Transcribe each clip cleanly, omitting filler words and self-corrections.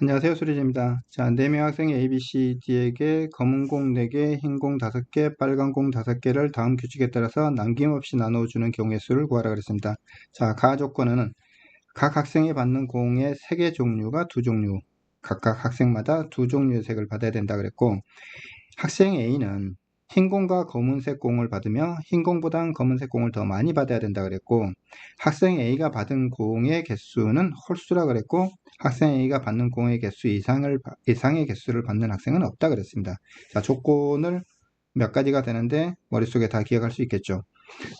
안녕하세요. 수리재입니다. 자, 4명 학생 ABCD에게 검은 공 4개, 흰 공 5개, 빨간 공 5개를 다음 규칙에 따라서 남김없이 나눠주는 경우의 수를 구하라 그랬습니다. 자, 가 조건은 각 학생이 받는 공의 색의 종류가 2종류, 각각 학생마다 2종류의 색을 받아야 된다 그랬고, 학생 A는 흰 공과 검은색 공을 받으며 흰 공보단 검은색 공을 더 많이 받아야 된다 그랬고, 학생 A가 받은 공의 개수는 홀수라 그랬고, 학생 A가 받는 공의 개수 이상의 개수를 받는 학생은 없다 그랬습니다. 자, 조건을 몇 가지가 되는데 머릿속에 다 기억할 수 있겠죠.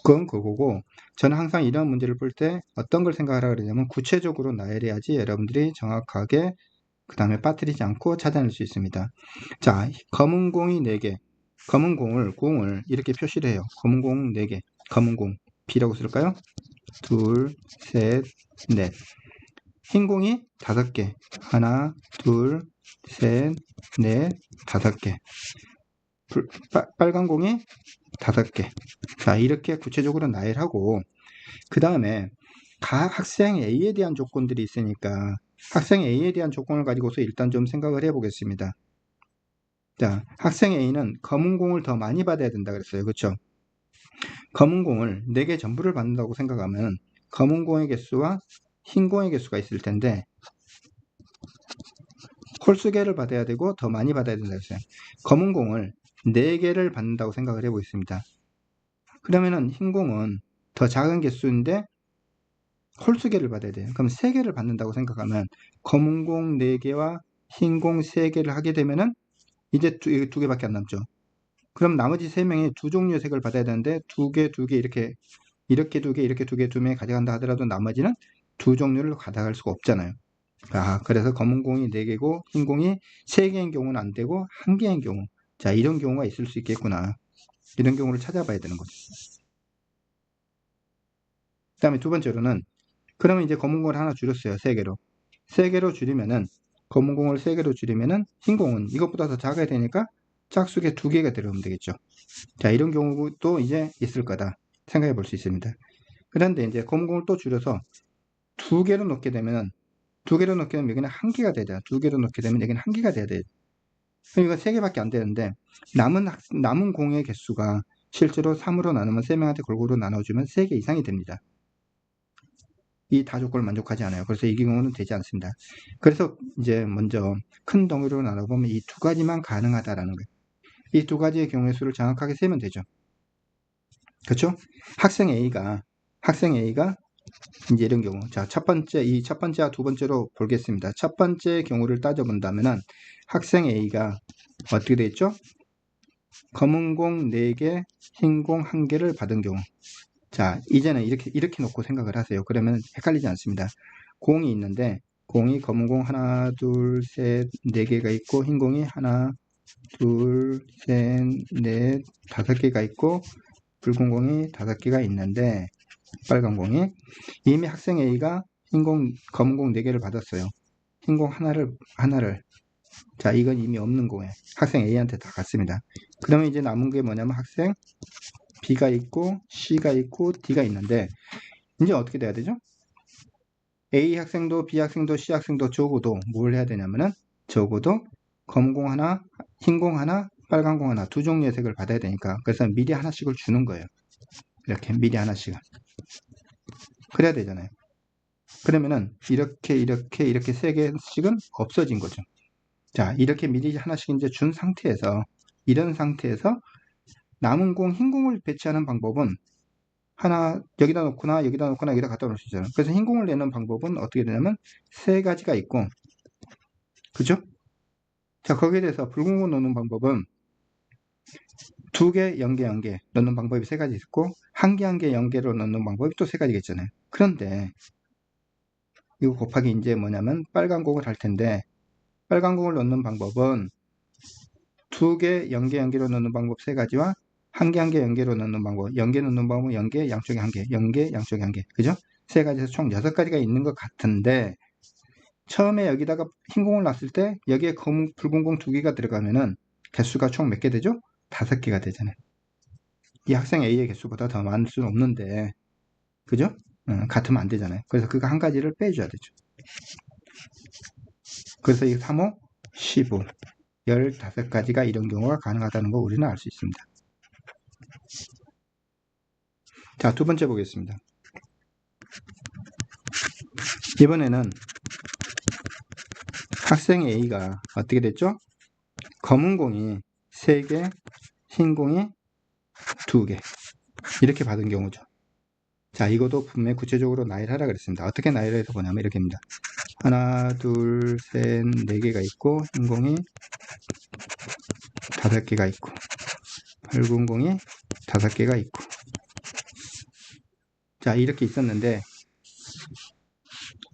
그건 그거고, 저는 항상 이런 문제를 볼 때 어떤 걸 생각하라 그러냐면 구체적으로 나열해야지 여러분들이 정확하게 그 다음에 빠뜨리지 않고 찾아낼 수 있습니다. 자, 검은 공이 4개, 검은 공을 이렇게 표시를 해요. 검은 공 4개, 검은 공 B라고 쓸까요? 둘, 셋, 넷. 흰 공이 5개, 하나, 둘, 셋, 넷, 5개. 빨간 공이 5개. 자, 이렇게 구체적으로 나열하고, 그 다음에 각 학생 A에 대한 조건들이 있으니까 학생 A에 대한 조건을 가지고서 일단 좀 생각을 해보겠습니다. 자, 학생 A는 검은 공을 더 많이 받아야 된다 그랬어요. 그렇죠? 검은 공을 4개 전부를 받는다고 생각하면 검은 공의 개수와 흰 공의 개수가 있을 텐데 홀수개를 받아야 되고 더 많이 받아야 된다 그랬어요. 검은 공을 4개를 받는다고 생각을 해보겠습니다. 그러면은 흰 공은 더 작은 개수인데 홀수개를 받아야 돼요. 그럼 3개를 받는다고 생각하면 검은 공 4개와 흰 공 3개를 하게 되면은 이제 2개밖에 안 남죠. 그럼 나머지 3명이 2종류의 색을 받아야 되는데 2개, 2개 이렇게 2개, 이렇게 2개, 2명 가져간다 하더라도 나머지는 2종류를 가져갈 수가 없잖아요. 그래서 검은 공이 4개고 흰 공이 3개인 경우는 안 되고 1개인 경우. 자, 이런 경우가 있을 수 있겠구나. 이런 경우를 찾아봐야 되는 거죠. 그 다음에 두 번째로는 그러면 이제 검은 공을 하나 줄였어요. 3개로. 3개로 줄이면은 검은 공을 3개로 줄이면은 흰 공은 이것보다 더 작아야 되니까 짝수개 2개가 들어오면 되겠죠. 자, 이런 경우도 이제 있을 거다 생각해 볼 수 있습니다. 그런데 이제 검은 공을 또 줄여서 2개로 놓게 되면은 2개로 놓게 되면 여기는 1개가 되죠. 2개로 놓게 되면 여기는 1개가 돼야 돼요. 그럼 이건 3개밖에 안 되는데 남은 공의 개수가 실제로 3으로 나누면 3명한테 골고루 나눠주면 3개 이상이 됩니다. 이 다조건을 만족하지 않아요. 그래서 이 경우는 되지 않습니다. 그래서 이제 먼저 큰 덩어리로 나눠보면 이 2가지만 가능하다라는 거예요. 이 2가지의 경우의 수를 정확하게 세면 되죠. 그렇죠? 학생 A가 이제 이런 경우. 자, 첫 번째와 두 번째로 보겠습니다. 첫 번째 경우를 따져본다면은 학생 A가 어떻게 되어 있죠? 검은 공 4개, 흰 공 1개를 받은 경우. 자, 이제는 이렇게 놓고 생각을 하세요. 그러면 헷갈리지 않습니다. 공이 있는데, 공이 검은 공 하나, 둘, 셋, 4개가 있고, 흰 공이 하나, 둘, 셋, 넷, 5개가 있고, 붉은 공이 5개가 있는데, 빨간 공이 이미 학생 A가 검은 공 4개를 받았어요. 흰 공 하나를. 자, 이건 이미 없는 공에 학생 A한테 다 갔습니다. 그러면 이제 남은 게 뭐냐면 학생 B가 있고 C가 있고 D가 있는데 이제 어떻게 돼야 되죠? A 학생도 B 학생도 C 학생도 적어도 뭘 해야 되냐면은 적어도 검은 공 하나, 흰 공 하나, 빨간 공 하나 2종류의 색을 받아야 되니까 그래서 미리 하나씩을 주는 거예요. 이렇게 미리 하나씩. 그래야 되잖아요. 그러면은 이렇게 3개씩은 없어진 거죠. 자, 이렇게 미리 하나씩 이제 준 상태에서 이런 상태에서 남은 공, 흰 공을 배치하는 방법은 하나 여기다 놓거나 여기다 갖다 놓을 수 있잖아요. 그래서 흰 공을 내는 방법은 어떻게 되냐면 3가지가 있고, 그죠? 자, 거기에 대해서 붉은 공 넣는 방법은 2개, 0개 넣는 방법이 3가지 있고 1개, 0개로 넣는 방법이 또 3가지가 있잖아요. 그런데 이거 곱하기 이제 뭐냐면 빨간 공을 할 텐데 빨간 공을 넣는 방법은 2개, 0개, 넣는 방법 3가지와 1개, 0개로 넣는 방법, 0개 넣는 방법은 0개, 양쪽에 1개, 0개, 양쪽에 1개. 그죠? 3가지에서 총 6가지가 있는 것 같은데, 처음에 여기다가 흰 공을 놨을 때, 여기에 붉은 공 2개가 들어가면은, 개수가 총 몇 개 되죠? 5개가 되잖아요. 이 학생 A의 개수보다 더 많을 수는 없는데, 그죠? 같으면 안 되잖아요. 그래서 그거 한 가지를 빼줘야 되죠. 그래서 이 3호, 15, 15가지가 이런 경우가 가능하다는 거 우리는 알 수 있습니다. 자, 두 번째 보겠습니다. 이번에는 학생 A가 어떻게 됐죠? 검은 공이 3개, 흰 공이 2개 이렇게 받은 경우죠. 자, 이것도 분명히 구체적으로 나열하라 그랬습니다. 어떻게 나열해서 보냐면 이렇게입니다. 하나, 둘, 셋, 4개가 있고 흰 공이 5개가 있고 밝은 공이 5개가 있고 자, 이렇게 있었는데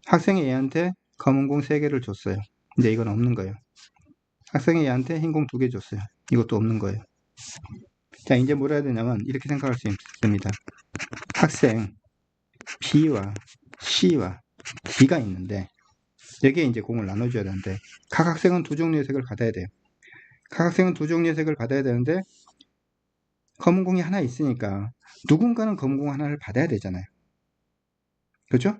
학생이 얘한테 검은 공 3개를 줬어요. 이제 이건 없는 거예요. 학생이 얘한테 흰 공 2개 줬어요. 이것도 없는 거예요. 자, 이제 뭘 해야 되냐면 이렇게 생각할 수 있습니다. 학생 B와 C와 D가 있는데 여기에 이제 공을 나눠줘야 되는데 각 학생은 두 종류의 색을 받아야 돼요. 각 학생은 두 종류의 색을 받아야 되는데 검은 공이 하나 있으니까 누군가는 검은 공 하나를 받아야 되잖아요. 그렇죠?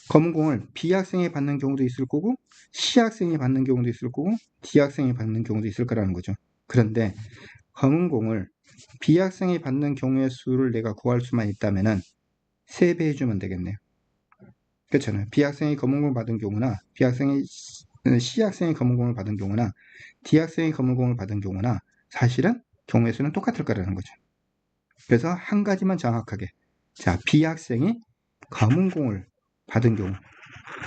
검은 공을 B 학생이 받는 경우도 있을 거고 C 학생이 받는 경우도 있을 거고 D 학생이 받는 경우도 있을 거라는 거죠. 그런데 검은 공을 B 학생이 받는 경우의 수를 내가 구할 수만 있다면은 3배 해주면 되겠네요. 그렇잖아요. B 학생이 검은 공을 받은 경우나 C 학생이 검은 공을 받은 경우나 D 학생이 검은 공을 받은 경우나 사실은 경우의 수는 똑같을 거라는 거죠. 그래서 한 가지만 정확하게 자, B 학생이 검은 공을 받은 경우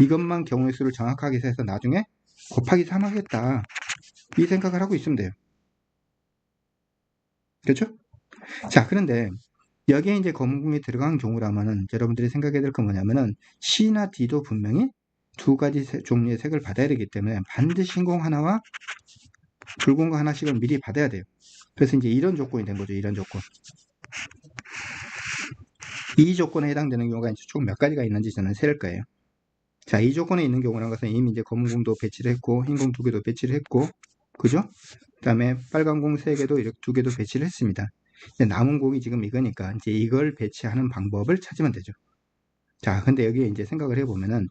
이것만 경우의 수를 정확하게 세서 나중에 곱하기 3 하겠다 이 생각을 하고 있으면 돼요. 그렇죠? 자, 그런데 여기에 이제 검은 공이 들어간 경우라면은 여러분들이 생각해야 될 건 뭐냐면은 C나 D도 분명히 두 가지 종류의 색을 받아야 되기 때문에 반드시 흰 공 하나와 붉은 공 하나씩은 미리 받아야 돼요. 그래서 이제 이런 조건이 된 거죠. 이런 조건. 이 조건에 해당되는 경우가 이제 총 몇 가지가 있는지 저는 세를 거예요. 자, 이 조건에 있는 경우라는 것은 이미 이제 검은 공도 배치를 했고 흰 공 2개도 배치를 했고 그죠? 그 다음에 빨간 공 3개도 이렇게 2개도 배치를 했습니다. 남은 공이 지금 이거니까 이제 이걸 배치하는 방법을 찾으면 되죠. 자, 근데 여기에 이제 생각을 해보면은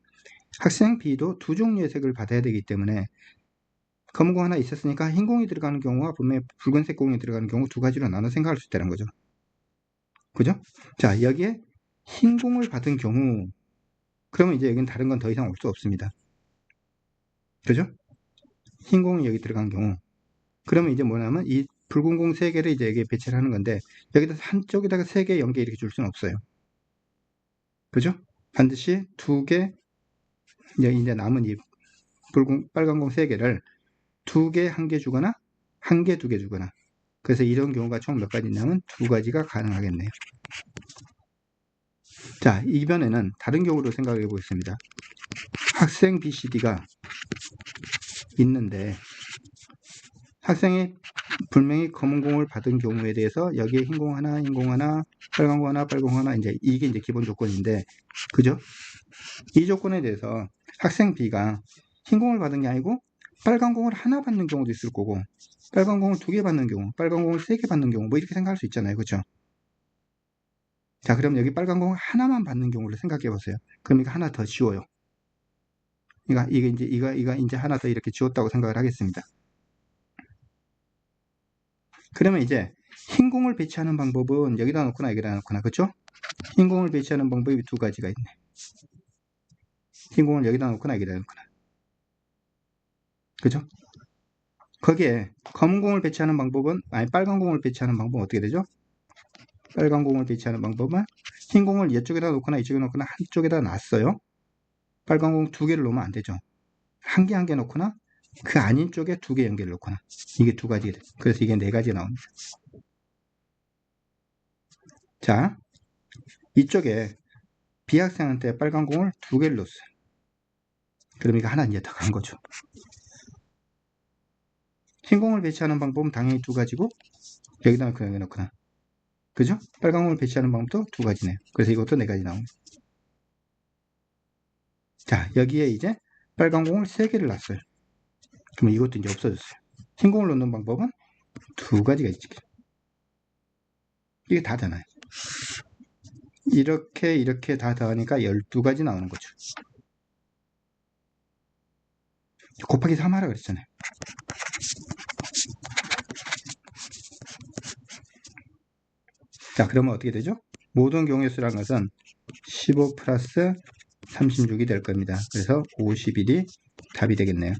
학생 B도 두 종류의 색을 받아야 되기 때문에 검은 공 하나 있었으니까 흰 공이 들어가는 경우와 분명히 붉은색 공이 들어가는 경우 두 가지로 나눠 생각할 수 있다는 거죠. 그죠? 자, 여기에 흰 공을 받은 경우 그러면 이제 여기는 다른 건 더 이상 올 수 없습니다. 그죠? 흰 공이 여기 들어간 경우 그러면 이제 뭐냐면 이 붉은 공 3개를 이제 여기에 배치를 하는 건데 여기다 한쪽에다가 3개, 0개 이렇게 줄 수는 없어요. 그죠? 반드시 2개 이제 남은 이 빨간 공 3개를 2개, 1개 주거나 1개, 2개 주거나 그래서 이런 경우가 총 몇 가지 있냐면 2가지가 가능하겠네요. 자, 이번에는 다른 경우로 생각해 보겠습니다. 학생 BCD가 있는데 학생이 분명히 검은 공을 받은 경우에 대해서 여기에 흰 공 하나, 흰 공 하나, 빨간 공 하나, 빨간 공 하나 이제 이게 이제 기본 조건인데 그죠? 이 조건에 대해서 학생 B가 흰 공을 받은 게 아니고 빨간 공을 하나 받는 경우도 있을 거고 빨간 공을 2개 받는 경우, 빨간 공을 3개 받는 경우 뭐 이렇게 생각할 수 있잖아요. 그렇죠? 자, 그럼 여기 빨간 공 하나만 받는 경우를 생각해 보세요. 그럼 이거 하나 더 지워요. 그러니까 이게 이제 이거 이제 하나 더 이렇게 지웠다고 생각을 하겠습니다. 그러면 이제 흰 공을 배치하는 방법은 여기다 놓거나 여기다 놓거나 그렇죠? 흰 공을 배치하는 방법이 2가지가 있네. 흰 공을 여기다 놓거나 여기다 놓거나 그죠? 거기에 검은 공을 배치하는 방법은 아니 빨간 공을 배치하는 방법은 어떻게 되죠? 빨간 공을 배치하는 방법은 흰 공을 이쪽에다 놓거나 이쪽에 놓거나 한쪽에다 놨어요. 빨간 공 2개를 놓으면 안 되죠. 한 개 한 개 놓거나 그 아닌 쪽에 2개 연결을 놓거나 이게 2가지가 돼요. 그래서 이게 4가지 나옵니다. 자, 이쪽에 B 학생한테 빨간 공을 2개를 놓았어요. 그럼 이거 하나 이제 더 간 거죠. 흰 공을 배치하는 방법은 당연히 2가지고 여기다 놓거나 여기 놓거나 그죠? 빨간 공을 배치하는 방법도 2가지네요. 그래서 이것도 4가지 나옵니다. 자, 여기에 이제 빨간 공을 3개를 놨어요. 그럼 이것도 이제 없어졌어요. 흰 공을 놓는 방법은 2가지가 있지. 이게 다 되나요? 이렇게 다 더하니까 12가지 나오는 거죠. 곱하기 3 하라 그랬잖아요. 자, 그러면 어떻게 되죠? 모든 경우의 수란 것은 15 플러스 36이 될 겁니다. 그래서 51이 답이 되겠네요.